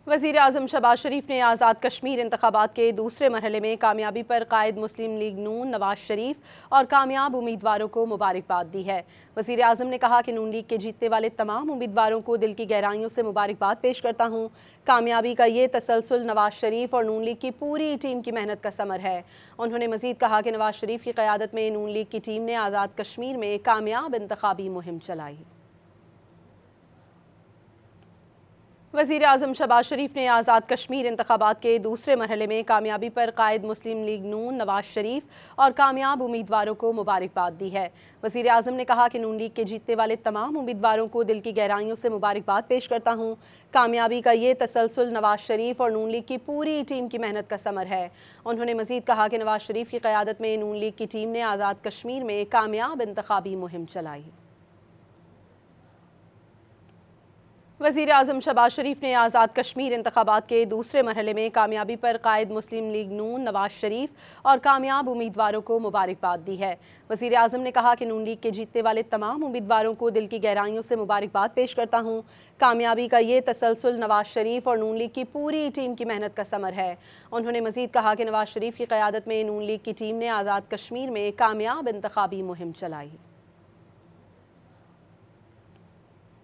वज़ीर आज़म शहबाज शरीफ ने आज़ाद कश्मीर इंतखाबात के दूसरे मरहले में कामयाबी पर कायद मुस्लिम लीग नून नवाज शरीफ और कामयाब उम्मीदवारों को मुबारकबाद दी है। वज़ीर आज़म ने कहा कि नून लीग के जीतने वाले तमाम उम्मीदवारों को दिल की गहराइयों से मुबारकबाद पेश करता हूँ। कामयाबी का ये तसलसल नवाज शरीफ और नून लीग की पूरी टीम की मेहनत का समर है। उन्होंने मज़ीद कहा कि नवाज शरीफ की क़यादत में नून लीग की टीम ने आज़ाद कश्मीर में कामयाब इंतखाबी मुहिम चलाई। वज़ीर आज़म शहबाज शरीफ ने आज़ाद कश्मीर इंतखाबात के दूसरे मरहले में कामयाबी पर कायद मुस्लिम लीग नून नवाज शरीफ और कामयाब उम्मीदवारों को मुबारकबाद दी है। वज़ीर आज़म ने कहा कि नून लीग के जीतने वाले तमाम उम्मीदवारों को दिल की गहराइयों से मुबारकबाद पेश करता हूँ। कामयाबी का ये तसलसल नवाज शरीफ और नून लीग की पूरी टीम की मेहनत का समर है। उन्होंने मज़ीद कहा कि नवाज शरीफ की क़यादत में नून लीग की टीम ने आज़ाद कश्मीर में कामयाब इंतखाबी मुहिम चलाई। वज़ीर आज़म शहबाज शरीफ ने आज़ाद कश्मीर इंतखाबात के दूसरे मरहले में कामयाबी पर कायद मुस्लिम लीग नून नवाज शरीफ और कामयाब उम्मीदवारों को मुबारकबाद दी है। वज़ीर आज़म ने कहा कि नून लीग के जीतने वाले तमाम उम्मीदवारों को दिल की गहराइयों से मुबारकबाद पेश करता हूँ। कामयाबी का ये तसलसल नवाज शरीफ और नून लीग की पूरी टीम की मेहनत का समर है। उन्होंने मज़ीद कहा कि नवाज शरीफ की क़यादत में नून लीग की टीम ने आज़ाद कश्मीर में कामयाब इंतखाबी मुहिम चलाई।